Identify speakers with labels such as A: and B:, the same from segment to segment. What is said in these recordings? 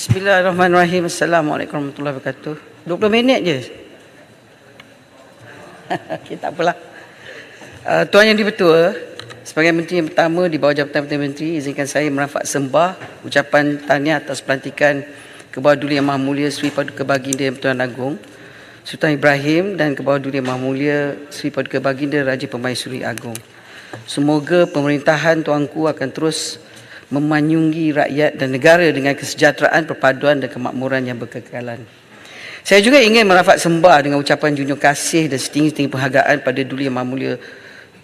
A: Bismillahirrahmanirrahim. Assalamualaikum warahmatullahi wabarakatuh. 20 minit je. Okay, tak apalah. Tuan Yang Di-Pertua, sebagai Menteri yang pertama di bawah Jabatan Perdana Menteri, izinkan saya merafak sembah ucapan tahniah atas pelantikan Kebawah Duli Yang Maha Mulia Sri Paduka Baginda Yang Agung Sultan Ibrahim dan Kebawah Duli Yang Maha Mulia Sri Paduka Baginda Raja Permaisuri Agong. Semoga pemerintahan tuanku akan terus memanyungi rakyat dan negara dengan kesejahteraan, perpaduan dan kemakmuran yang berkekalan. Saya juga ingin merafak sembah dengan ucapan junjung kasih dan setinggi-tinggi penghargaan pada Duli Yang Maha Mulia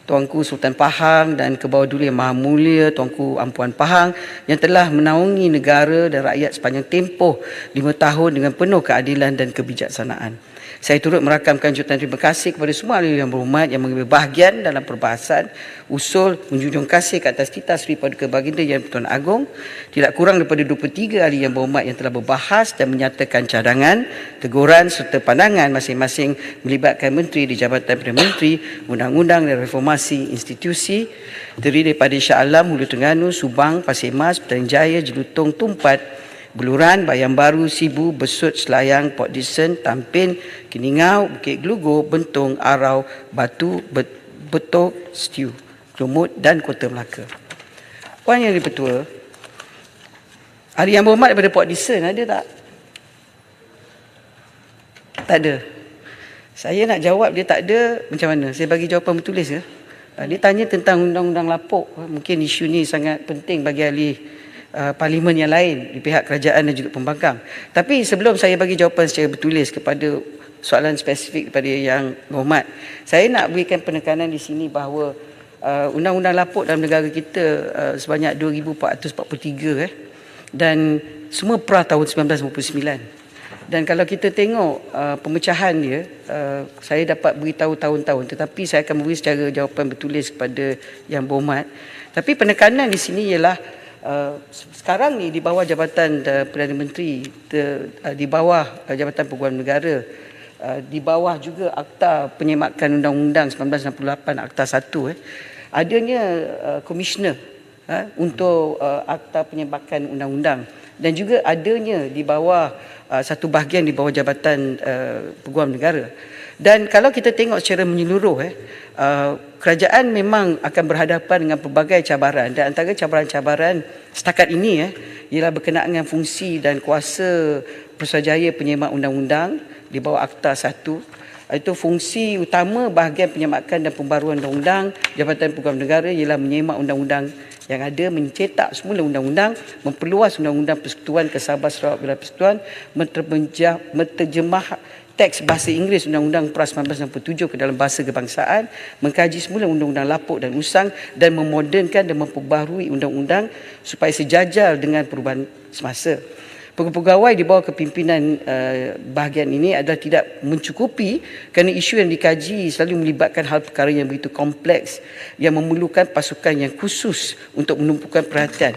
A: Tuanku Sultan Pahang dan Kebawah Duli Yang Maha Mulia Tuanku Ampuan Pahang yang telah menaungi negara dan rakyat sepanjang tempoh 5 tahun dengan penuh keadilan dan kebijaksanaan. Saya turut merakamkan jutaan terima kasih kepada semua ahli yang berhormat yang mengambil bahagian dalam perbahasan usul menjunjung kasih ke atas titah Sri Paduka Baginda Yang Pertuan Agong. Tidak kurang daripada 23 ahli yang berhormat yang telah berbahas dan menyatakan cadangan, teguran serta pandangan masing-masing melibatkan menteri di Jabatan Perdana Menteri, undang-undang dan reformasi institusi terdiri daripada Shah Alam, Hulu Terengganu, Subang, Pasir Mas, Petaling Jaya, Jelutong, Tumpat, Beluran, Bayan Baru, Sibu, Besut, Selayang, Port Dickson, Tampin, Keningau, Bukit Gelugor, Bentong, Arau, Batu, Betok, Stew, Kelumut dan Kota Melaka. Puan Yang Di-Pertua, ahli yang berhormat daripada Port Dickson ada tak? Tak ada. Saya nak jawab dia tak ada, macam mana? Saya bagi jawapan bertulis ke? Dia tanya tentang undang-undang lapuk. Mungkin isu ni sangat penting bagi ahli parlimen yang lain di pihak kerajaan dan juga pembangkang. Tapi sebelum saya bagi jawapan secara bertulis kepada soalan spesifik daripada yang berhormat, saya nak berikan penekanan di sini bahawa undang-undang lapuk dalam negara kita sebanyak 2443 dan semua pra tahun 1999. Dan kalau kita tengok pemecahan dia, saya dapat beritahu tahun-tahun, tetapi saya akan memberi secara jawapan bertulis kepada yang berhormat. Tapi penekanan di sini ialah sekarang ni di bawah Jabatan Perdana Menteri, di bawah Jabatan Peguam Negara, di bawah juga Akta Penyemakan Undang-Undang 1968 Akta 1, adanya komisioner untuk Akta Penyemakan Undang-Undang, dan juga adanya di bawah satu bahagian di bawah Jabatan Peguam Negara. Dan kalau kita tengok secara menyeluruh, kerajaan memang akan berhadapan dengan pelbagai cabaran, dan antara cabaran-cabaran setakat ini ialah berkenaan dengan fungsi dan kuasa Putrajaya Penyemak Undang-Undang di bawah Akta 1. Itu fungsi utama bahagian penyemakan dan pembaruan undang-undang Jabatan Peguam Negara ialah menyemak undang-undang yang ada, mencetak semula undang-undang, memperluas undang-undang persekutuan ke Sabah Sarawak Wilayah Persekutuan, menterjemah teks bahasa Inggeris Undang-Undang PRA 1967 ke dalam bahasa kebangsaan, mengkaji semula undang-undang lapuk dan usang, dan memodernkan dan memperbaharui undang-undang supaya sejajar dengan perubahan semasa. Pegawai di bawah kepimpinan bahagian ini adalah tidak mencukupi kerana isu yang dikaji selalu melibatkan hal perkara yang begitu kompleks yang memerlukan pasukan yang khusus untuk menumpukan perhatian.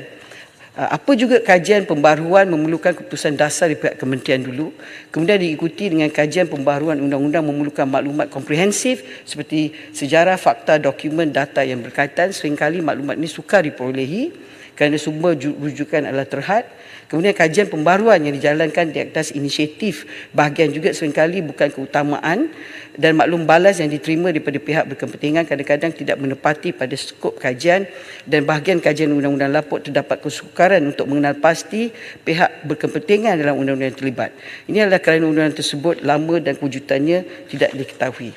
A: Apa juga kajian pembaharuan memerlukan keputusan dasar di pihak kementerian dulu, kemudian diikuti dengan kajian pembaharuan undang-undang memerlukan maklumat komprehensif seperti sejarah, fakta, dokumen, data yang berkaitan. Seringkali maklumat ini sukar diperolehi kerana sumber rujukan adalah terhad. Kemudian kajian pembaruan yang dijalankan di atas inisiatif bahagian juga seringkali bukan keutamaan, dan maklum balas yang diterima daripada pihak berkepentingan kadang-kadang tidak menepati pada skop kajian, dan bahagian kajian undang-undang lapuk terdapat kesukaran untuk mengenal pasti pihak berkepentingan dalam undang-undang yang terlibat. Ini adalah kerana undang-undang tersebut lama dan kewujudannya tidak diketahui.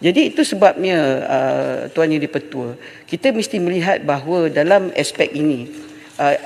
A: Jadi itu sebabnya Tuan Yang Di-Pertua, kita mesti melihat bahawa dalam aspek ini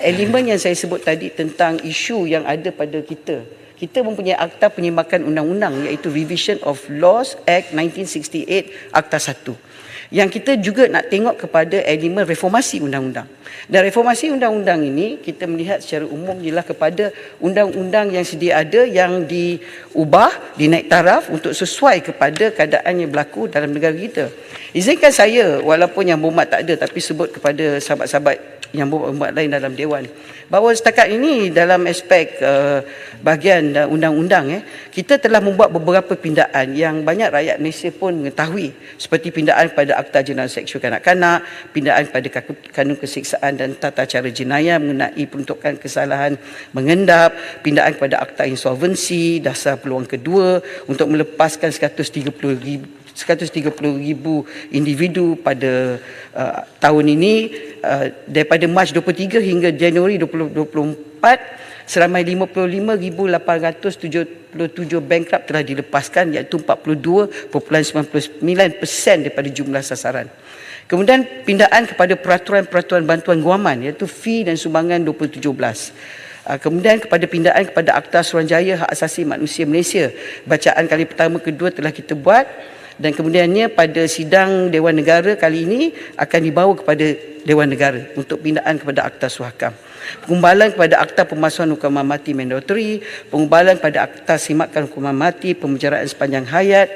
A: elemen yang saya sebut tadi tentang isu yang ada pada kita mempunyai Akta Penyemakan Undang-Undang, iaitu Revision of Laws Act 1968 Akta 1, yang kita juga nak tengok kepada elemen reformasi undang-undang. Dan reformasi undang-undang ini kita melihat secara umum ialah kepada undang-undang yang sedia ada yang diubah, dinaik taraf untuk sesuai kepada keadaan yang berlaku dalam negara kita. Izinkan saya, walaupun yang berhormat tak ada, tapi sebut kepada sahabat-sahabat yang berhormat lain dalam Dewan, bahawa setakat ini dalam aspek bahagian undang-undang kita telah membuat beberapa pindaan yang banyak rakyat Malaysia pun mengetahui, seperti pindaan pada Akta Jenayah Seksual Kanak-kanak, pindaan pada Kanun Kesiksaan dan Tata Cara Jenayah mengenai peruntukan kesalahan mengendap, pindaan kepada Akta Insolvensi, dasar peluang kedua untuk melepaskan 130,000 individu pada tahun ini, daripada Mac 23 hingga Januari 2024 seramai 55,877 bankrupt telah dilepaskan, iaitu 42.99% daripada jumlah sasaran. Kemudian pindaan kepada peraturan-peraturan bantuan guaman, iaitu fee dan sumbangan 2017. Kemudian kepada pindaan kepada Akta Suruhanjaya Hak Asasi Manusia Malaysia, bacaan kali pertama kedua telah kita buat, dan kemudiannya pada sidang Dewan Negara kali ini akan dibawa kepada Dewan Negara untuk pindaan kepada Akta Suhakam. Pengumbalan kepada Akta Pemalsuan Hukuman Mati Mandatory, pengumbalan kepada Akta Simakan Hukuman Mati, Pemenjaraan Sepanjang Hayat,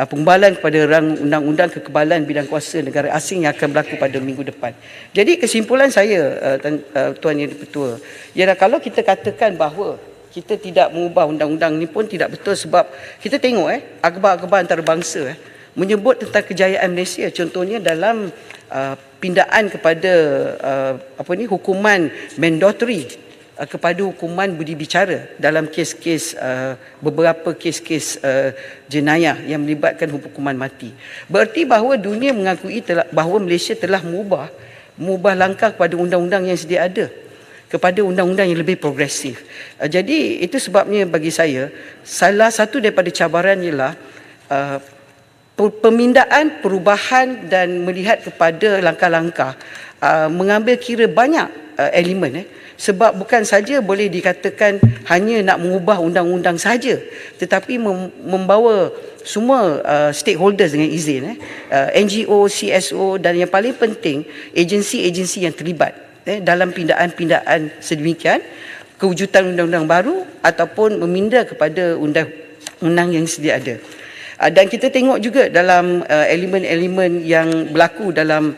A: pengumbalan kepada rang undang-undang kekebalan bidang kuasa negara asing yang akan berlaku pada minggu depan. Jadi kesimpulan saya, Tuan Yang Di-Pertua, ialah kalau kita katakan bahawa kita tidak mengubah undang-undang ni pun tidak betul, sebab kita tengok akhbar-akhbar antarabangsa menyebut tentang kejayaan Malaysia, contohnya dalam pindaan kepada hukuman mandatory kepada hukuman budi bicara dalam kes-kes beberapa kes-kes jenayah yang melibatkan hukuman mati. Berarti bahawa dunia mengakui bahawa Malaysia telah mengubah langkah kepada undang-undang yang sedia ada kepada undang-undang yang lebih progresif. Jadi itu sebabnya bagi saya salah satu daripada cabaran ialah pemindaan, perubahan dan melihat kepada langkah-langkah mengambil kira banyak elemen sebab bukan saja boleh dikatakan hanya nak mengubah undang-undang saja, tetapi membawa semua stakeholders dengan izin, NGO, CSO dan yang paling penting agensi-agensi yang terlibat dalam pindaan-pindaan sedemikian, kewujudan undang-undang baru ataupun meminda kepada undang-undang yang sedia ada. Dan kita tengok juga dalam elemen-elemen yang berlaku dalam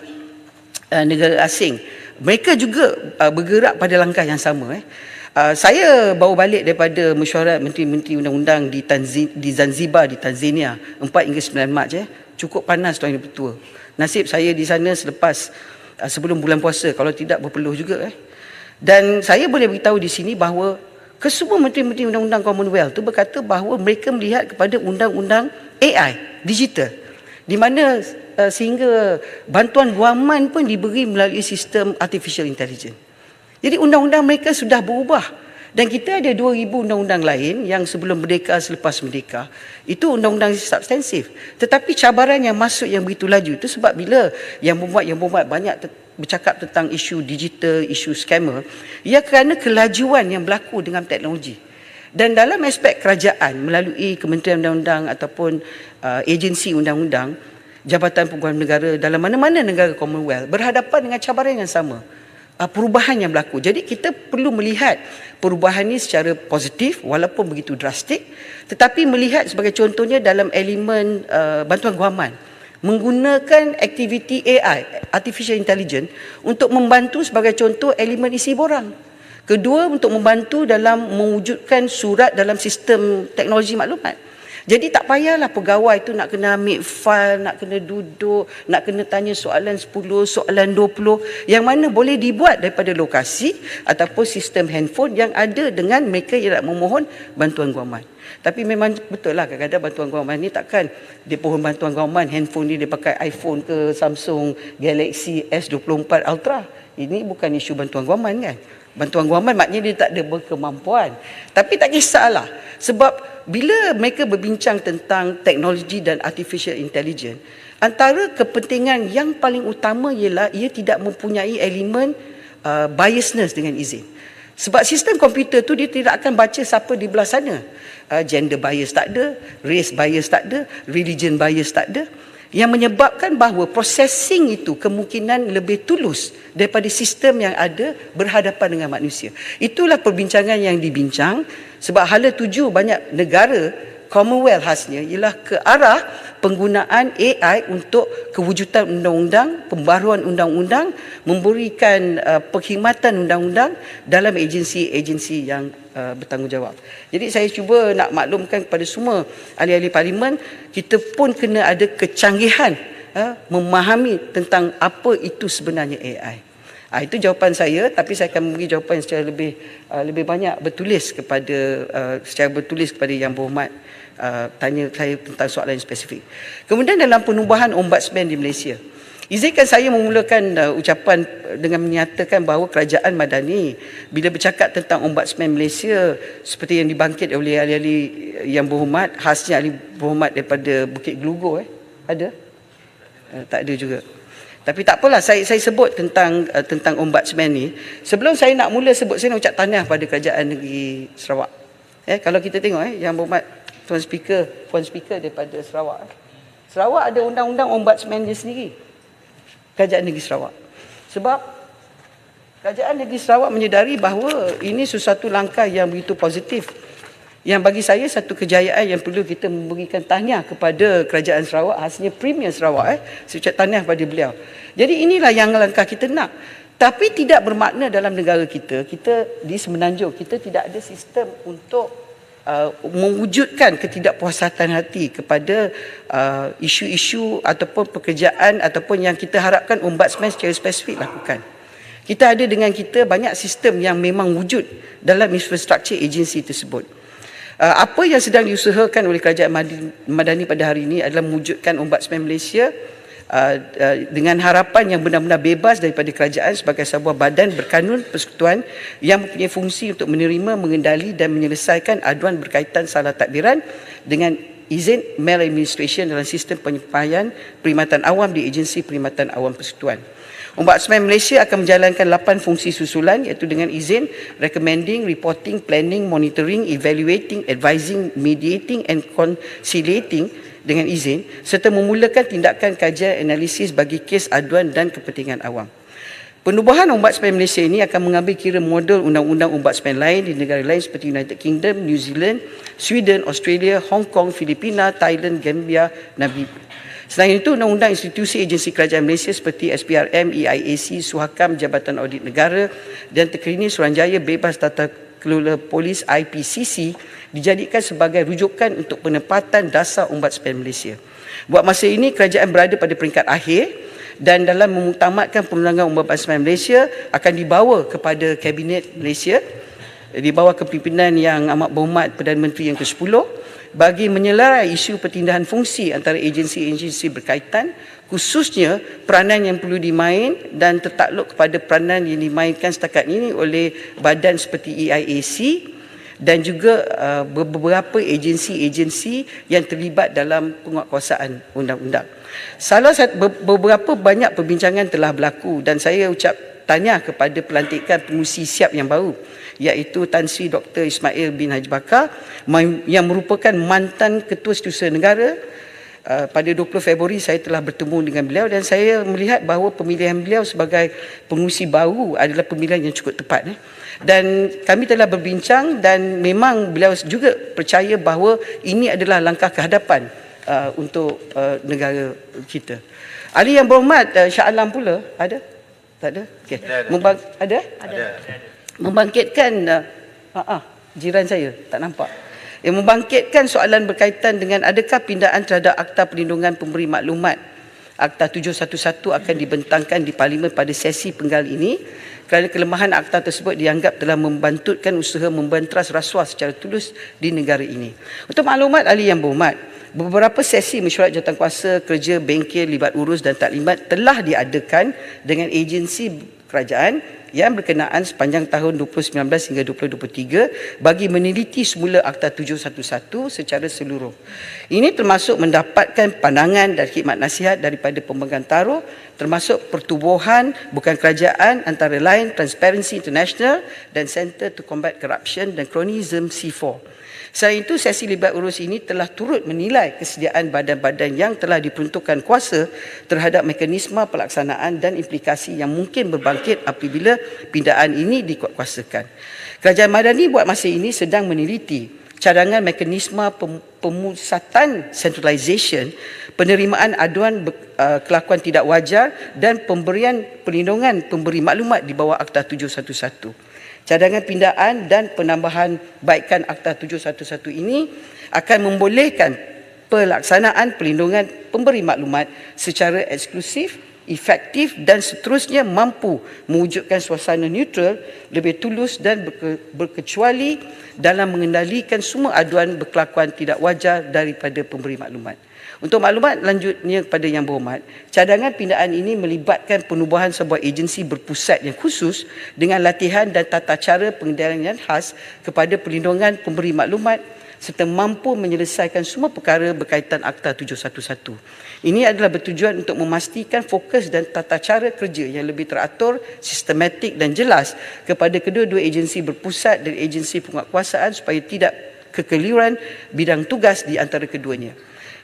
A: negara asing, mereka juga bergerak pada langkah yang sama. Saya baru balik daripada mesyuarat menteri-menteri undang-undang di Zanzibar, di Tanzania, 4 hingga 9 Mac. Cukup panas, Tuan Yang Di-Pertua. Nasib saya di sana selepas sebelum bulan puasa, kalau tidak berpeluh juga. Dan saya boleh beritahu di sini bahawa kesemua menteri-menteri undang-undang Commonwealth itu berkata bahawa mereka melihat kepada undang-undang AI, digital, di mana sehingga bantuan guaman pun diberi melalui sistem artificial intelligence. Jadi undang-undang mereka sudah berubah. Dan kita ada 2,000 undang-undang lain yang sebelum merdeka, selepas merdeka. Itu undang-undang substansif. Tetapi cabaran yang masuk yang begitu laju itu sebab bila yang membuat banyak bercakap tentang isu digital, isu scammer, ia kerana kelajuan yang berlaku dengan teknologi. Dan dalam aspek kerajaan melalui Kementerian Undang-Undang ataupun agensi undang-undang, Jabatan Peguam Negara dalam mana-mana negara Commonwealth berhadapan dengan cabaran yang sama, perubahan yang berlaku. Jadi kita perlu melihat perubahan ini secara positif walaupun begitu drastik, tetapi melihat sebagai contohnya dalam elemen bantuan guaman, menggunakan aktiviti AI, Artificial Intelligence, untuk membantu sebagai contoh elemen isi borang. Kedua, untuk membantu dalam mewujudkan surat dalam sistem teknologi maklumat. Jadi tak payahlah pegawai itu nak kena ambil file, nak kena duduk, nak kena tanya soalan 10, soalan 20, yang mana boleh dibuat daripada lokasi ataupun sistem handphone yang ada dengan mereka yang nak memohon bantuan guaman. Tapi memang betul lah kadang-kadang bantuan guaman ni takkan dia pohon bantuan guaman, handphone ni dia pakai iPhone ke Samsung Galaxy S24 Ultra. Ini bukan isu bantuan guaman kan. Bantuan guaman maknanya dia tak ada berkemampuan. Tapi tak kisahlah. Sebab bila mereka berbincang tentang teknologi dan artificial intelligence, antara kepentingan yang paling utama ialah ia tidak mempunyai elemen biasness dengan izin. Sebab sistem komputer tu dia tidak akan baca siapa di belah sana. Gender bias tak ada, race bias tak ada, religion bias tak ada. Yang menyebabkan bahawa processing itu kemungkinan lebih tulus daripada sistem yang ada berhadapan dengan manusia. Itulah perbincangan yang dibincang sebab hala tuju banyak negara Commonwealth khasnya ialah ke arah penggunaan AI untuk kewujudan undang-undang, pembaruan undang-undang, memberikan perkhidmatan undang-undang dalam agensi-agensi yang bertanggungjawab. Jadi saya cuba nak maklumkan kepada semua ahli-ahli parlimen, kita pun kena ada kecanggihan memahami tentang apa itu sebenarnya AI. Itu jawapan saya, tapi saya akan memberi jawapan secara lebih banyak bertulis secara bertulis kepada Yang Berhormat tanya saya tentang soalan yang spesifik. Kemudian dalam penubuhan Ombudsman di Malaysia, izinkan saya memulakan ucapan dengan menyatakan bahawa Kerajaan Madani bila bercakap tentang Ombudsman Malaysia seperti yang dibangkit oleh ahli-ahli Yang Berhormat, khasnya ahli berhormat daripada Bukit Gelugor, ada? Tak ada juga. Tapi tak apalah, saya sebut tentang Ombudsman ni. Sebelum saya nak mula sebut, saya nak ucap tahniah pada Kerajaan Negeri Sarawak. Kalau kita tengok Yang Berhormat Puan Speaker daripada Sarawak. Sarawak ada undang-undang Ombudsman dia sendiri. Kerajaan Negeri Sarawak. Sebab Kerajaan Negeri Sarawak menyedari bahawa ini sesuatu langkah yang begitu positif, yang bagi saya satu kejayaan yang perlu kita memberikan tahniah kepada Kerajaan Sarawak, khasnya Premier Sarawak. Saya ucap tahniah kepada beliau. Jadi inilah yang langkah kita nak. Tapi tidak bermakna dalam negara kita di Semenanjung, kita tidak ada sistem untuk mewujudkan ketidakpuasan hati kepada isu-isu ataupun pekerjaan ataupun yang kita harapkan Ombudsman secara spesifik lakukan. Kita ada dengan kita banyak sistem yang memang wujud dalam infrastruktur agensi tersebut. Apa yang sedang diusahakan oleh Kerajaan Madani pada hari ini adalah mewujudkan Ombudsman Malaysia dengan harapan yang benar-benar bebas daripada kerajaan sebagai sebuah badan berkanun persekutuan yang mempunyai fungsi untuk menerima, mengendali dan menyelesaikan aduan berkaitan salah tadbiran dengan izin maladministration dalam sistem penyampaian perkhidmatan awam di agensi perkhidmatan awam persekutuan. Ombudsman Malaysia akan menjalankan 8 fungsi susulan, iaitu dengan izin, recommending, reporting, planning, monitoring, evaluating, advising, mediating and conciliating dengan izin, serta memulakan tindakan kajian analisis bagi kes aduan dan kepentingan awam. Penubuhan Ombudsman Malaysia ini akan mengambil kira model undang-undang Ombudsman lain di negara lain seperti United Kingdom, New Zealand, Sweden, Australia, Hong Kong, Filipina, Thailand, Gambia, Namibia. Selain itu, undang-undang institusi agensi kerajaan Malaysia seperti SPRM, EIAC, Suhakam, Jabatan Audit Negara dan Terkini Suruhanjaya Bebas Tata Kelola Polis IPCC dijadikan sebagai rujukan untuk penempatan dasar Ombudsman Malaysia. Buat masa ini, kerajaan berada pada peringkat akhir dan dalam memutamatkan pemenangan Ombudsman Malaysia akan dibawa kepada Kabinet Malaysia di bawah kepimpinan Yang Amat Berhormat Perdana Menteri yang ke-10 bagi menyelarai isu pertindahan fungsi antara agensi-agensi berkaitan, khususnya peranan yang perlu dimain dan tertakluk kepada peranan yang dimainkan setakat ini oleh badan seperti EIAC dan juga beberapa agensi-agensi yang terlibat dalam penguatkuasaan undang-undang. Beberapa banyak perbincangan telah berlaku dan saya ucap tahniah kepada pelantikan pengurusi siap yang baru, iaitu Tan Sri Dr. Ismail bin Haji Bakar yang merupakan mantan Ketua Setiausaha Negara. Pada 20 Februari saya telah bertemu dengan beliau dan saya melihat bahawa pemilihan beliau sebagai pengurusi baru adalah pemilihan yang cukup tepat. Dan kami telah berbincang dan memang beliau juga percaya bahawa ini adalah langkah ke hadapan untuk negara kita. Ahli Yang Berhormat Shah Alam pula ada? Tak ada? Okey. Ada? Ada. Membangkitkan jiran saya tak nampak. Yang membangkitkan soalan berkaitan dengan adakah pindaan terhadap Akta Perlindungan Pemberi Maklumat Akta 711 akan dibentangkan di Parlimen pada sesi penggal ini kerana kelemahan akta tersebut dianggap telah membantutkan usaha membantras rasuah secara tulus di negara ini. Untuk maklumat ahli Yang Berhormat, beberapa sesi mesyuarat jawatankuasa kerja bengkel libat urus dan taklimat telah diadakan dengan agensi kerajaan yang berkenaan sepanjang tahun 2019 hingga 2023 bagi meneliti semula Akta 711 secara seluruh. Ini termasuk mendapatkan pandangan dan khidmat nasihat daripada pemegang taruh, termasuk Pertubuhan Bukan Kerajaan antara lain Transparency International dan Center to Combat Corruption dan Cronyism C4. Selain itu, sesi libat urus ini telah turut menilai kesediaan badan-badan yang telah diperuntukkan kuasa terhadap mekanisme pelaksanaan dan implikasi yang mungkin berbangkit apabila pindaan ini dikuatkuasakan. Kerajaan Madani buat masa ini sedang meneliti cadangan mekanisme pemusatan centralisation, penerimaan aduan kelakuan tidak wajar dan pemberian perlindungan pemberi maklumat di bawah Akta 711. Cadangan pindaan dan penambahan baikan Akta 711 ini akan membolehkan pelaksanaan perlindungan pemberi maklumat secara eksklusif, efektif dan seterusnya mampu mewujudkan suasana neutral, lebih tulus dan berkecuali dalam mengendalikan semua aduan berkelakuan tidak wajar daripada pemberi maklumat. Untuk maklumat lanjutnya kepada Yang Berhormat, cadangan pindaan ini melibatkan penubuhan sebuah agensi berpusat yang khusus dengan latihan dan tata cara pengendalian yang khas kepada perlindungan pemberi maklumat serta mampu menyelesaikan semua perkara berkaitan Akta 711. Ini adalah bertujuan untuk memastikan fokus dan tata cara kerja yang lebih teratur, sistematik dan jelas kepada kedua-dua agensi berpusat dan agensi penguatkuasaan supaya tidak kekeliruan bidang tugas di antara keduanya.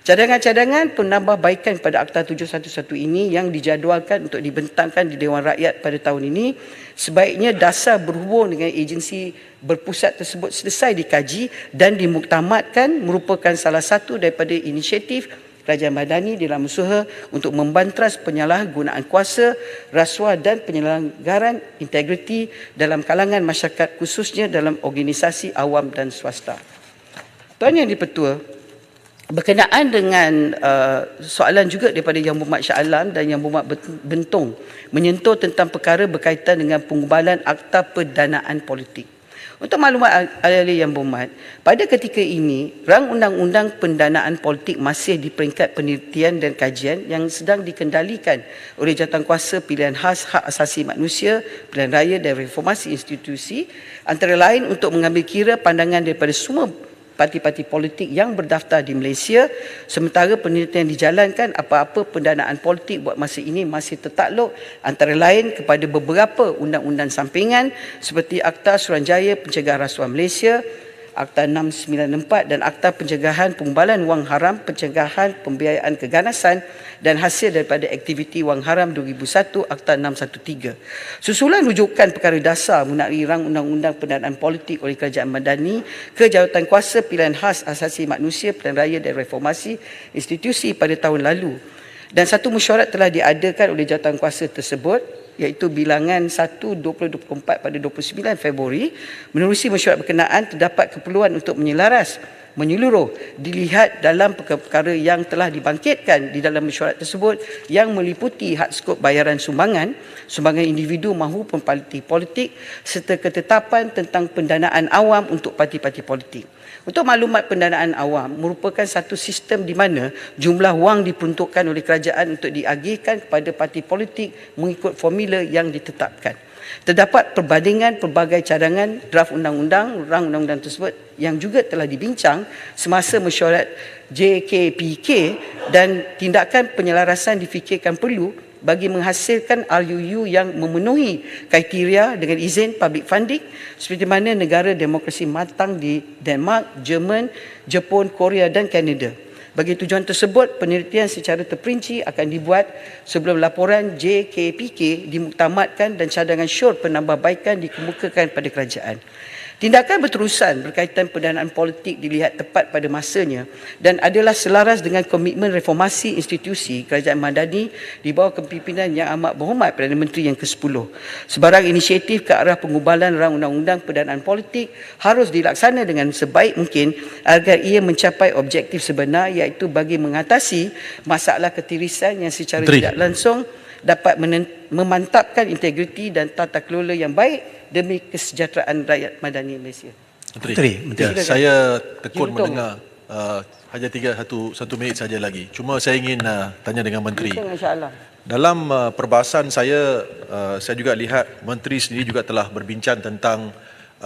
A: Cadangan-cadangan penambahbaikan pada Akta 711 ini yang dijadualkan untuk dibentangkan di Dewan Rakyat pada tahun ini, sebaiknya dasar berhubung dengan agensi berpusat tersebut selesai dikaji dan dimuktamadkan merupakan salah satu daripada inisiatif Kerajaan Madani dalam usaha untuk membantras penyalahgunaan kuasa, rasuah dan penyelenggaraan integriti dalam kalangan masyarakat khususnya dalam organisasi awam dan swasta. Tuan Yang di-Pertua, berkenaan dengan soalan juga daripada Yang Berhormat Shah Alam dan Yang Berhormat Bentong menyentuh tentang perkara berkaitan dengan pengubalan Akta Pendanaan Politik. Untuk maklumat ahli Yang Berhormat, pada ketika ini, rang undang-undang pendanaan politik masih di peringkat penelitian dan kajian yang sedang dikendalikan oleh Jawatankuasa Pilihan Khas Hak Asasi Manusia, Pilihan Raya dan Reformasi Institusi, antara lain untuk mengambil kira pandangan daripada semua parti-parti politik yang berdaftar di Malaysia, sementara penelitian dijalankan apa-apa pendanaan politik buat masa ini masih tertakluk antara lain kepada beberapa undang-undang sampingan seperti Akta Suruhanjaya Pencegahan Rasuah Malaysia, Akta 694 dan Akta Pencegahan Pengumbalan Wang Haram, Pencegahan Pembiayaan Keganasan dan hasil daripada aktiviti wang haram 2001, Akta 613. Susulan rujukan perkara dasar mengenai rang undang-undang pendanaan politik oleh Kerajaan Madani ke Jawatankuasa Pilihan Khas Asasi Manusia, Pilihan Raya dan Reformasi Institusi pada tahun lalu. Dan satu mesyuarat telah diadakan oleh Jawatankuasa tersebut, iaitu bilangan 1/2024 pada 29 Februari. Menerusi mesyuarat berkenaan, terdapat keperluan untuk menyeluruh dilihat dalam perkara yang telah dibangkitkan di dalam mesyuarat tersebut yang meliputi hak skop bayaran sumbangan individu maupun parti politik serta ketetapan tentang pendanaan awam untuk parti-parti politik. Untuk maklumat, pendanaan awam merupakan satu sistem di mana jumlah wang diperuntukkan oleh kerajaan untuk diagihkan kepada parti politik mengikut formula yang ditetapkan. Terdapat perbandingan pelbagai cadangan draft undang-undang, rang undang-undang tersebut yang juga telah dibincang semasa mesyuarat JKPK dan tindakan penyelarasan difikirkan perlu bagi menghasilkan RUU yang memenuhi kriteria dengan izin public funding seperti mana negara demokrasi matang di Denmark, Jerman, Jepun, Korea dan Kanada. Bagi tujuan tersebut, penelitian secara terperinci akan dibuat sebelum laporan JKPK dimuktamadkan dan cadangan syur penambahbaikan dikemukakan pada kerajaan. Tindakan berterusan berkaitan pendanaan politik dilihat tepat pada masanya dan adalah selaras dengan komitmen reformasi institusi Kerajaan Madani di bawah kepimpinan Yang Amat Berhormat Perdana Menteri yang ke-10. Sebarang inisiatif ke arah pengubalan rang undang-undang pendanaan politik harus dilaksana dengan sebaik mungkin agar ia mencapai objektif sebenar, iaitu bagi mengatasi masalah ketirisan yang secara tidak langsung dapat memantapkan integriti dan tata kelola yang baik demi kesejahteraan rakyat Madani Malaysia.
B: Menteri. Ya, saya tekun mendengar hanya satu minit saja lagi. Cuma saya ingin tanya dengan Menteri. Dalam perbahasan saya juga lihat Menteri sendiri juga telah berbincang tentang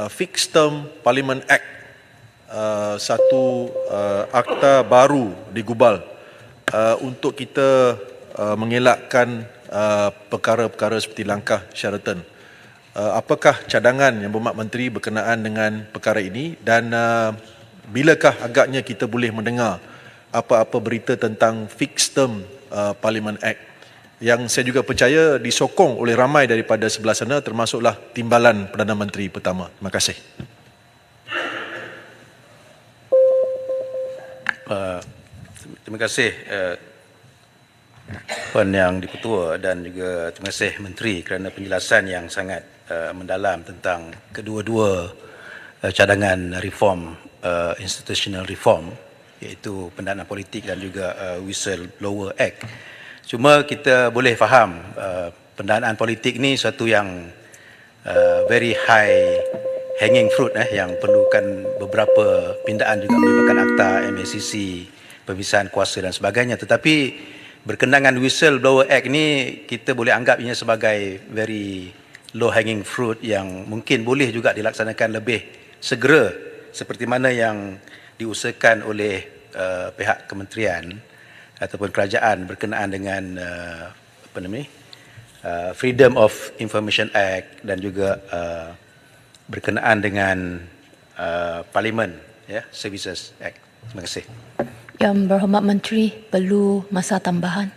B: Fixed Term Parliament Act, satu akta baru digubal untuk kita mengelakkan perkara-perkara seperti langkah Sheraton. Apakah cadangan Yang Berhormat Menteri berkenaan dengan perkara ini dan bilakah agaknya kita boleh mendengar apa-apa berita tentang Fixed Term Parliament Act yang saya juga percaya disokong oleh ramai daripada sebelah sana, termasuklah Timbalan Perdana Menteri pertama. Terima kasih.
C: Terima kasih Puan Yang Dipertua dan juga terima kasih Menteri kerana penjelasan yang sangat mendalam tentang kedua-dua cadangan reform, institutional reform, iaitu pendanaan politik dan juga Whistleblower Act. Cuma kita boleh faham pendanaan politik ni satu yang very high hanging fruit yang perlukan beberapa pindaan juga melibatkan Akta, MACC, pemisahan kuasa dan sebagainya. Tetapi berkenaan Whistleblower Act ni kita boleh anggap ia sebagai very low hanging fruit yang mungkin boleh juga dilaksanakan lebih segera seperti mana yang diusahakan oleh pihak kementerian ataupun kerajaan berkenaan dengan Freedom of Information Act dan juga berkenaan dengan Parliament Services Act. Terima kasih.
D: Yang Berhormat Menteri, perlu masa tambahan.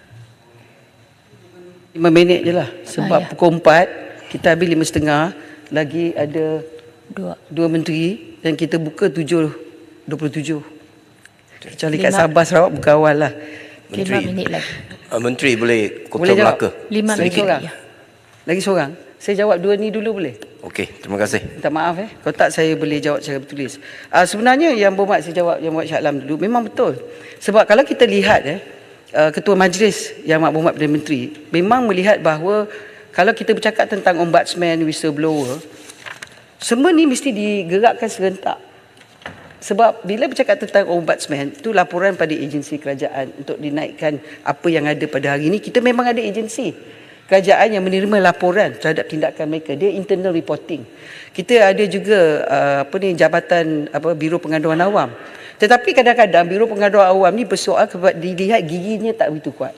A: 5 minit je lah. Sebab pukul 4, kita habis 5.30. Lagi ada dua menteri dan kita buka 7.27. Kecuali kat Sabah, Sarawak buka awal lah.
D: 5 minit lagi.
E: Menteri boleh
A: Boleh
E: Kota
A: jawab?
E: Melaka.
D: 5 minit
A: seorang.
D: ya.
A: Lagi seorang. Saya jawab dua ni dulu boleh?
E: Okey, terima kasih.
A: Minta maaf Kalau tak saya boleh jawab secara bertulis. Sebenarnya yang berhormat saya jawab Yang Berhormat Shah Alam dulu memang betul. Sebab kalau kita lihat Ketua Majlis Yang Berhormat Perdana Menteri memang melihat bahawa kalau kita bercakap tentang ombudsman, whistleblower, semua ni mesti digerakkan serentak. Sebab bila bercakap tentang ombudsman, itu laporan pada agensi kerajaan untuk dinaikkan apa yang ada pada hari ini. Kita memang ada agensi kerajaan yang menerima laporan terhadap tindakan mereka. Dia internal reporting. Kita ada juga Jabatan Biro Pengaduan Awam. Tetapi kadang-kadang Biro Pengaduan Awam ni bersoal sebab dilihat giginya tak begitu kuat.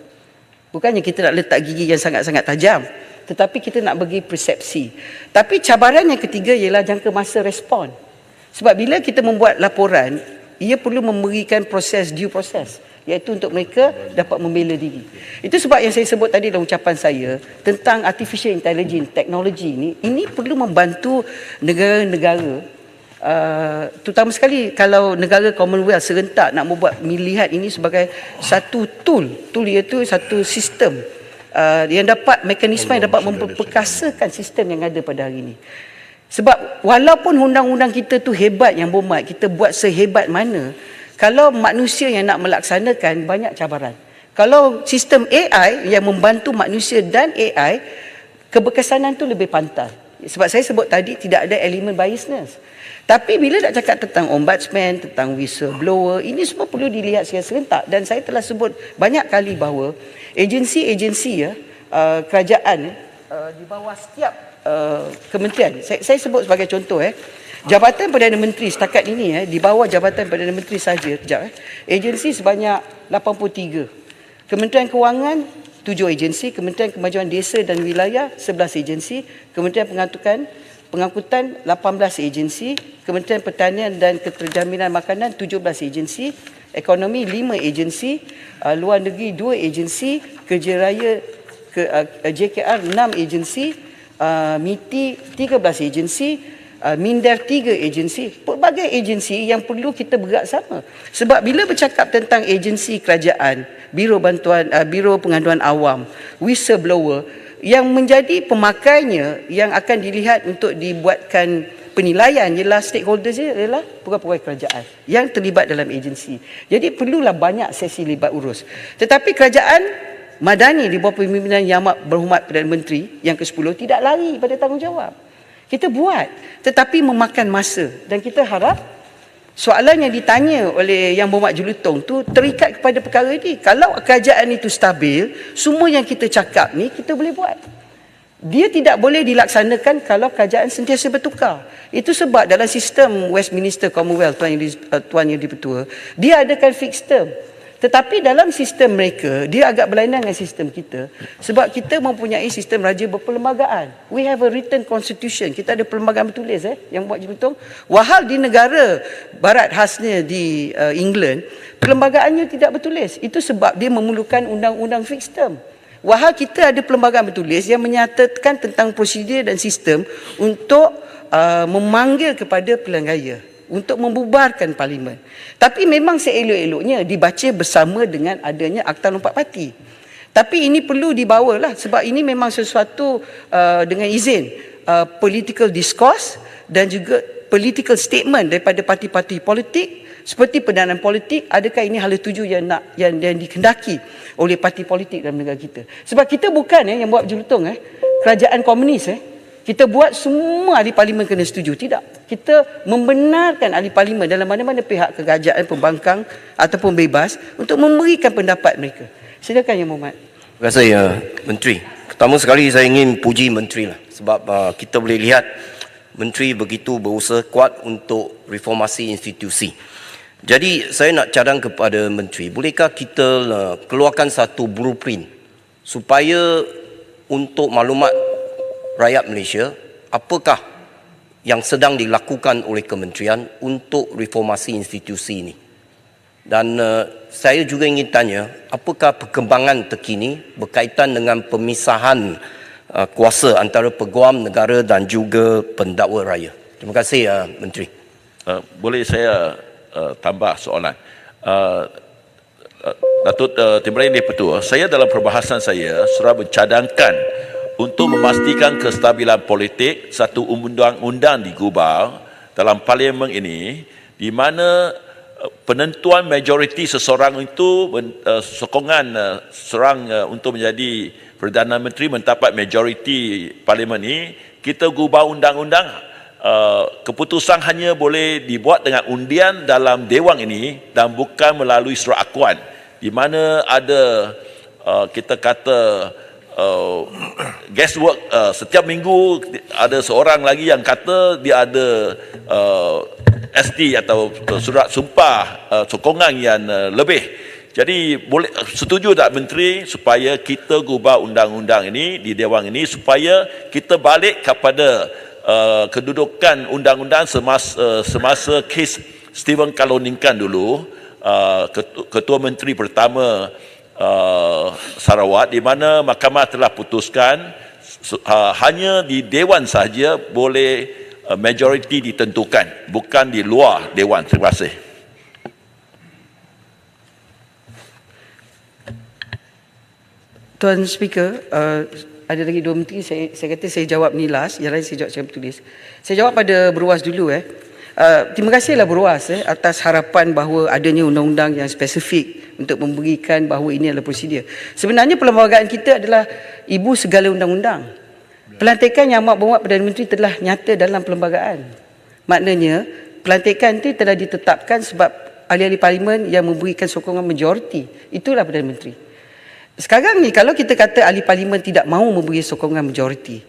A: Bukannya kita nak letak gigi yang sangat-sangat tajam, tetapi kita nak bagi persepsi. Tapi cabaran yang ketiga ialah jangka masa respon. Sebab bila kita membuat laporan, ia perlu memberikan proses, due process, iaitu untuk mereka dapat membela diri. Itu sebab yang saya sebut tadi dalam ucapan saya tentang artificial intelligence, teknologi ini perlu membantu negara-negara, terutama sekali kalau negara Commonwealth serentak nak membuat melihat ini sebagai satu tool iaitu satu sistem yang dapat, mekanisme yang dapat memperkasakan sistem yang ada pada hari ini. Sebab walaupun undang-undang kita tu hebat Yang Berhormat, kita buat sehebat mana, kalau manusia yang nak melaksanakan banyak cabaran. Kalau sistem AI yang membantu manusia dan AI, keberkesanan tu lebih pantas. Sebab saya sebut tadi tidak ada elemen biasness. Tapi bila nak cakap tentang ombudsman, tentang whistleblower, ini semua perlu dilihat secara serentak. Dan saya telah sebut banyak kali bahawa agensi-agensi kerajaan di bawah setiap kementerian. Saya sebut sebagai contoh Jabatan Perdana Menteri setakat ini di bawah Jabatan Perdana Menteri saja agensi sebanyak 83. Kementerian Kewangan 7 agensi, Kementerian Kemajuan Desa dan Wilayah 11 agensi, Kementerian Pengangkutan 18 agensi, Kementerian Pertanian dan Keterjaminan Makanan 17 agensi, Ekonomi 5 agensi, Luar Negeri 2 agensi, Kerja Raya JKR 6 agensi, MITI 13 agensi, Mindef 3 agensi, pelbagai agensi yang perlu kita bergerak sama. Sebab bila bercakap tentang agensi kerajaan, Biro Pengaduan Awam, whistleblower, yang menjadi pemakainya yang akan dilihat untuk dibuatkan penilaian ialah stakeholders ialah pegawai kerajaan yang terlibat dalam agensi. Jadi perlulah banyak sesi libat urus. Tetapi kerajaan Madani di bawah pimpinan Yang Amat Berhormat Perdana Menteri yang ke-10 tidak lari pada tanggungjawab. Kita buat, tetapi memakan masa. Dan kita harap soalan yang ditanya oleh Yang Berhormat Jelutong tu terikat kepada perkara ini. Kalau kerajaan itu stabil, semua yang kita cakap ni kita boleh buat. Dia tidak boleh dilaksanakan kalau kerajaan sentiasa bertukar. Itu sebab dalam sistem Westminster Commonwealth, Tuan Yang Dipertua, dia adakan fixed term. Tetapi dalam sistem mereka, dia agak berlainan dengan sistem kita. Sebab kita mempunyai sistem raja berperlembagaan. We have a written constitution. Kita ada perlembagaan bertulis yang buat jelutong. Wahal di negara barat khasnya di England, perlembagaannya tidak bertulis. Itu sebab dia memerlukan undang-undang fixed term. Wahal kita ada perlembagaan bertulis yang menyatakan tentang prosedur dan sistem untuk memanggil kepada pilihan raya. untuk membubarkan parlimen. Tapi memang seelok-eloknya dibaca bersama dengan adanya Akta Lompat Parti. Tapi ini perlu dibawalah sebab ini memang sesuatu dengan izin political discourse dan juga political statement daripada parti-parti politik seperti pendanaan politik. Adakah ini hala tuju yang dikendaki oleh parti politik dalam negara kita? Sebab kita bukan yang buat berjulutong kerajaan komunis kita buat semua ahli parlimen kena setuju. Tidak. Kita membenarkan ahli parlimen dalam mana-mana pihak kerajaan, pembangkang ataupun bebas untuk memberikan pendapat mereka. Silakan Yang Berhormat.
E: Terima kasih Menteri. Pertama sekali saya ingin puji Menteri lah sebab kita boleh lihat Menteri begitu berusaha kuat untuk reformasi institusi. Jadi saya nak cadang kepada Menteri, bolehkah kita keluarkan satu blueprint supaya untuk maklumat rakyat Malaysia, apakah yang sedang dilakukan oleh kementerian untuk reformasi institusi ini? Dan saya juga ingin tanya, apakah perkembangan terkini berkaitan dengan pemisahan kuasa antara peguam negara dan juga pendakwa raya? Terima kasih Menteri.
F: Boleh saya tambah soalan? Datuk Timur Raya Petua, saya dalam perbahasan saya sudah mencadangkan untuk memastikan kestabilan politik, satu undang-undang digubal dalam parlimen ini di mana penentuan majoriti seseorang itu sokongan seorang untuk menjadi Perdana Menteri mendapat majoriti parlimen ini, kita gubal undang-undang, keputusan hanya boleh dibuat dengan undian dalam dewan ini dan bukan melalui surat akuan, di mana ada kita kata guesswork. Setiap minggu ada seorang lagi yang kata dia ada ST atau surat sumpah sokongan yang lebih. Jadi boleh setuju tak Menteri supaya kita gubah undang-undang ini di dewan ini supaya kita balik kepada kedudukan undang-undang semasa kes Stephen Kaloningkan dulu, Ketua Menteri pertama Sarawak, di mana mahkamah telah putuskan hanya di dewan sahaja boleh majoriti ditentukan, bukan di luar dewan. Terima kasih.
A: Tuan Speaker, ada lagi dua menteri, saya kata saya jawab ni last, yang lain saya jawab secara bertulis. Saya jawab pada Berwas dulu. Terima kasihlah Berwas atas harapan bahawa adanya undang-undang yang spesifik untuk memberikan bahawa ini adalah prosedur. Sebenarnya perlembagaan kita adalah ibu segala undang-undang. Pelantikan Yang Amat Berhormat Perdana Menteri telah nyata dalam perlembagaan. Maknanya pelantikan itu telah ditetapkan sebab ahli-ahli parlimen yang memberikan sokongan majoriti. Itulah Perdana Menteri. Sekarang ni kalau kita kata ahli parlimen tidak mahu memberi sokongan majoriti,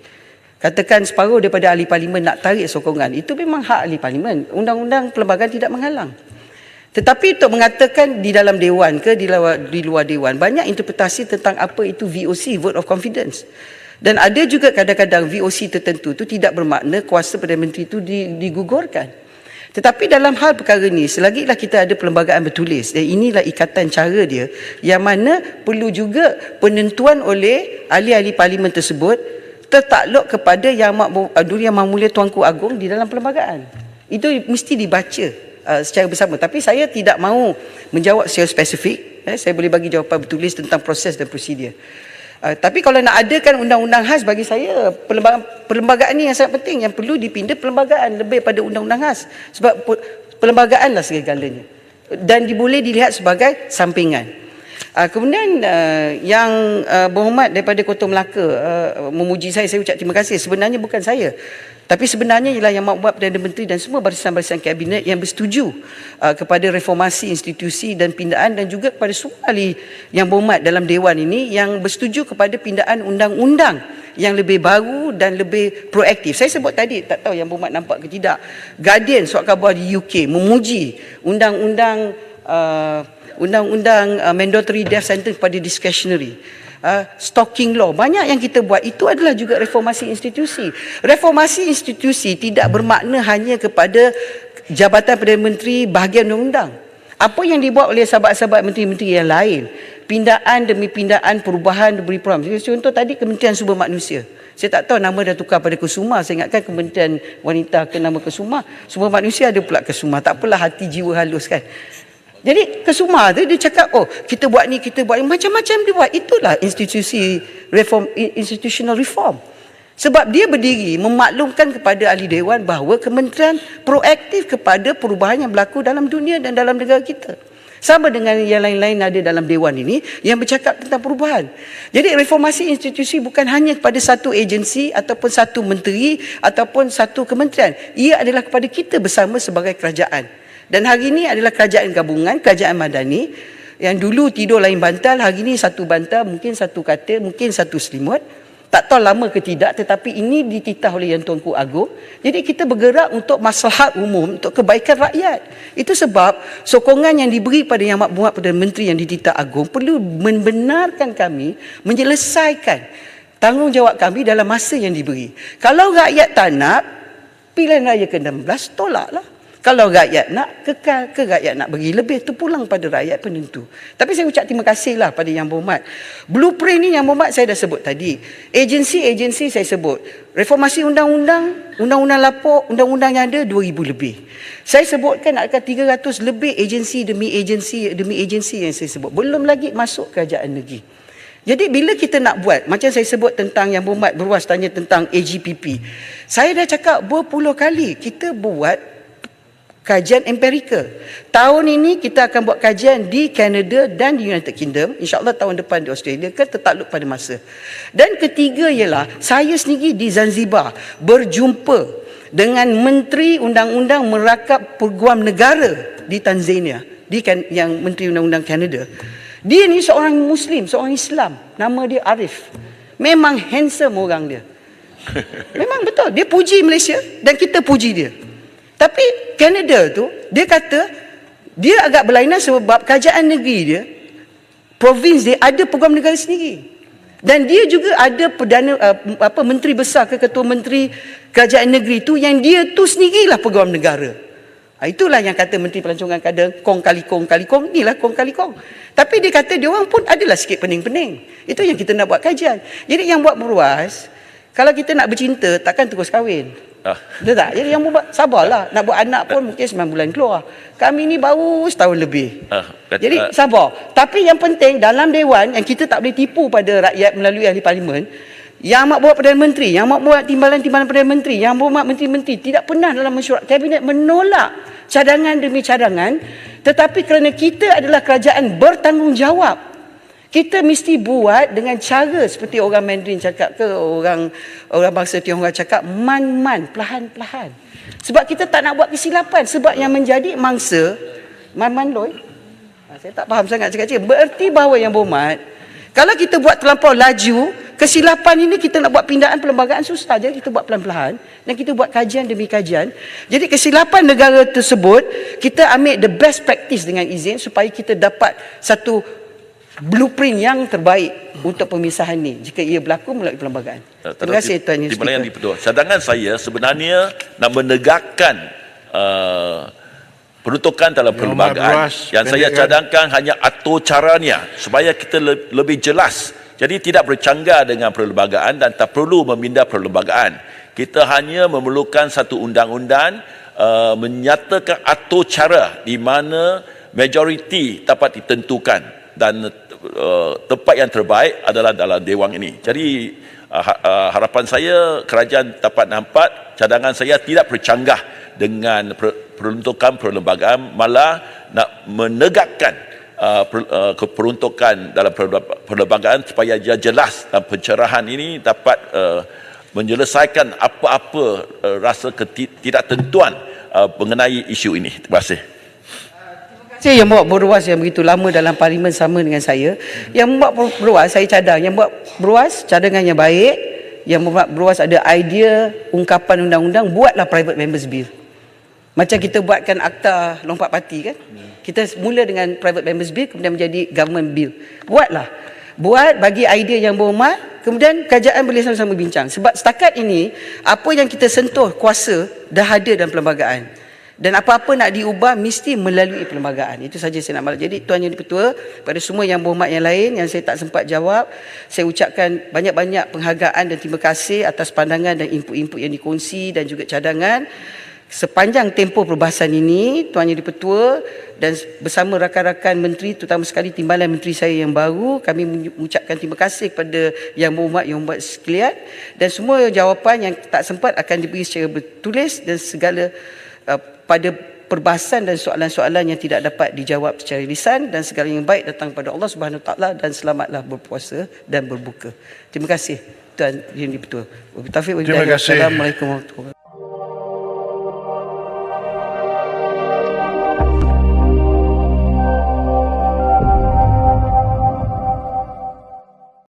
A: katakan separuh daripada ahli parlimen nak tarik sokongan, itu memang hak ahli parlimen. Undang-undang perlembagaan tidak menghalang. Tetapi untuk mengatakan di dalam dewan ke di luar dewan, banyak interpretasi tentang apa itu VOC, vote of confidence. Dan ada juga kadang-kadang VOC tertentu itu tidak bermakna kuasa Perdana Menteri itu digugurkan. Tetapi dalam hal perkara ini, selagilah kita ada perlembagaan bertulis, dan inilah ikatan cara dia, yang mana perlu juga penentuan oleh ahli-ahli parlimen tersebut tertakluk kepada Yang Amat Mulia Tuanku Agong di dalam perlembagaan. Itu mesti dibaca secara bersama. Tapi saya tidak mahu menjawab secara spesifik. Saya boleh bagi jawapan bertulis tentang proses dan prosedur. Tapi kalau nak adakan undang-undang khas, bagi saya perlembagaan ni yang sangat penting, yang perlu dipindah perlembagaan lebih pada undang-undang khas, sebab perlembagaanlah segala-galanya dan boleh dilihat sebagai sampingan. Kemudian yang berhormat daripada Kota Melaka memuji saya ucap terima kasih. Sebenarnya bukan saya, tapi sebenarnya ialah Yang Amat Berhormat Perdana Menteri dan semua barisan-barisan kabinet yang bersetuju kepada reformasi institusi dan pindaan, dan juga kepada semua ahli yang berhormat dalam dewan ini yang bersetuju kepada pindaan undang-undang yang lebih baru dan lebih proaktif. Saya sebut tadi, tak tahu Yang Berhormat nampak ke tidak, Guardian surat khabar di UK memuji undang-undang mandatory death sentence kepada discretionary, stalking law. Banyak yang kita buat itu adalah juga reformasi institusi. Reformasi institusi tidak bermakna hanya kepada Jabatan Perdana Menteri bahagian undang-undang. Apa yang dibuat oleh sahabat-sahabat menteri-menteri yang lain, pindaan demi pindaan, perubahan demi perubahan. Contoh tadi Kementerian Sumber Manusia. Saya tak tahu nama dah tukar pada Kusuma. Saya ingatkan Kementerian Wanita ke nama Kusuma. Semua manusia ada pula Kusuma. Tak apalah, hati jiwa halus kan. Jadi Kusuma tu dia cakap, oh kita buat ni, kita buat ni. Macam-macam dia buat. Itulah institusi reform, institutional reform. Sebab dia berdiri memaklumkan kepada ahli dewan bahawa kementerian proaktif kepada perubahan yang berlaku dalam dunia dan dalam negara kita. Sama dengan yang lain-lain ada dalam dewan ini yang bercakap tentang perubahan. Jadi reformasi institusi bukan hanya kepada satu agensi ataupun satu menteri ataupun satu kementerian. Ia adalah kepada kita bersama sebagai kerajaan. Dan hari ini adalah kerajaan gabungan, kerajaan madani yang dulu tidur lain bantal, hari ini satu bantal, mungkin satu katil, mungkin satu selimut. Tak tahu lama ke tidak, tetapi ini dititah oleh Yang Tuanku Agong. Jadi kita bergerak untuk maslahat umum, untuk kebaikan rakyat. Itu sebab sokongan yang diberi pada Yang Amat Perdana Menteri yang dititah Agong perlu membenarkan kami menyelesaikan tanggungjawab kami dalam masa yang diberi. Kalau rakyat tak nak, pilihan raya ke-16 tolaklah. Kalau rakyat nak, kekal ke rakyat nak bagi lebih, tu pulang pada rakyat penentu. Tapi saya ucap terima kasihlah pada Yang Berhormat. Blueprint ni Yang Berhormat saya dah sebut tadi. Agensi-agensi saya sebut. Reformasi undang-undang, undang-undang lapor, undang-undang yang ada 2,000 lebih. Saya sebutkan ada 300 lebih agensi demi agensi yang saya sebut. Belum lagi masuk kerajaan negeri. Jadi bila kita nak buat, macam saya sebut tentang Yang Berhormat Berwas tanya tentang AGPP. Saya dah cakap berpuluh kali, kita buat kajian empirikal. Tahun ini kita akan buat kajian di Canada dan di United Kingdom. InsyaAllah tahun depan di Australia ke tertakluk pada masa. Dan ketiga ialah saya sendiri di Zanzibar berjumpa dengan Menteri Undang-Undang Merakap Peguam Negara di Tanzania, yang Menteri Undang-Undang Canada. Dia ni seorang Muslim, seorang Islam. Nama dia Arif. Memang handsome orang dia. Memang betul. Dia puji Malaysia dan kita puji dia. Tapi Canada tu, dia kata dia agak berlainan sebab kerajaan negeri dia, provinsi dia ada peguam negara sendiri. Dan dia juga ada menteri besar ke ketua menteri kerajaan negeri tu yang dia tu sendirilah peguam negara. Itulah yang kata Menteri Pelancongan Kader, kong kali kong, inilah kong kali kong. Tapi dia kata dia orang pun adalah sikit pening-pening. Itu yang kita nak buat kajian. Jadi yang buat Berwas, kalau kita nak bercinta, takkan terus kahwin. Betul tak? Jadi yang buat sabarlah. Nak buat anak pun mungkin 9 bulan keluar. Kami ni baru setahun lebih. Jadi sabar. Tapi yang penting dalam dewan yang kita tak boleh tipu pada rakyat melalui ahli parlimen, Yang Amat Berhormat Perdana Menteri, Yang Amat Berhormat Timbalan-Timbalan Perdana Menteri, Yang Berhormat Menteri-Menteri tidak pernah dalam mesyuarat kabinet menolak cadangan demi cadangan, tetapi kerana kita adalah kerajaan bertanggungjawab, kita mesti buat dengan cara seperti orang Mandarin cakap ke orang bangsa Tionghoa cakap, man-man, perlahan-perlahan. Sebab kita tak nak buat kesilapan. Sebab yang menjadi mangsa, man-man loy, saya tak faham sangat cakap-cakap. Bererti bahawa Yang Berhormat, kalau kita buat terlampau laju, kesilapan ini kita nak buat pindaan perlembagaan susah. Jadi kita buat pelan-pelan dan kita buat kajian demi kajian. Jadi kesilapan negara tersebut, kita ambil the best practice dengan izin supaya kita dapat satu blueprint yang terbaik untuk pemisahan ni jika ia berlaku melalui perlembagaan. Terima kasih Tuan Yang Speaker.
F: Cadangan saya sebenarnya nak menegakkan peruntukan dalam perlembagaan. Yang saya cadangkan hanya atur caranya supaya kita lebih jelas. Jadi tidak bercanggah dengan perlembagaan dan tak perlu memindah perlembagaan. Kita hanya memerlukan satu undang-undang menyatakan atur cara di mana majoriti dapat ditentukan dan tempat yang terbaik adalah dalam dewan ini. Jadi harapan saya kerajaan dapat nampak cadangan saya tidak bercanggah dengan peruntukan perlembagaan, malah nak menegakkan peruntukan dalam perlembagaan supaya dia jelas dan pencerahan ini dapat menyelesaikan apa-apa rasa ketidaktentuan mengenai isu ini. Terima kasih.
A: Saya yang buat Berwas yang begitu lama dalam parlimen sama dengan saya. Yang buat Berwas saya cadang. Yang buat Berwas cadangan yang baik. Yang buat Berwas ada idea ungkapan undang-undang, buatlah private members bill. Macam kita buatkan akta lompat parti kan. Kita mula dengan private members bill kemudian menjadi government bill. Buatlah. Buat bagi idea Yang Berhormat, kemudian kerajaan boleh sama-sama bincang. Sebab setakat ini apa yang kita sentuh kuasa dah ada dalam perlembagaan. Dan apa-apa nak diubah mesti melalui perlembagaan. Itu saja saya nak maklum. Jadi Tuan Yang Di-Pertua, pada semua yang berhormat yang lain yang saya tak sempat jawab, saya ucapkan banyak-banyak penghargaan dan terima kasih atas pandangan dan input-input yang dikongsi dan juga cadangan. Sepanjang tempoh perbahasan ini, Tuan Yang Di-Pertua dan bersama rakan-rakan menteri, terutama sekali timbalan menteri saya yang baru, kami mengucapkan terima kasih kepada Yang Berhormat sekalian, dan semua jawapan yang tak sempat akan diberi secara bertulis, dan segala pada perbahasan dan soalan-soalan yang tidak dapat dijawab secara lisan, dan segala yang baik datang pada Allah Subhanahu Wa Taala, dan selamatlah berpuasa dan berbuka. Terima kasih Tuan Yang Di-Pertua. Wabillahi taufiq wal hidayah. Assalamualaikum warahmatullahi wabarakatuh.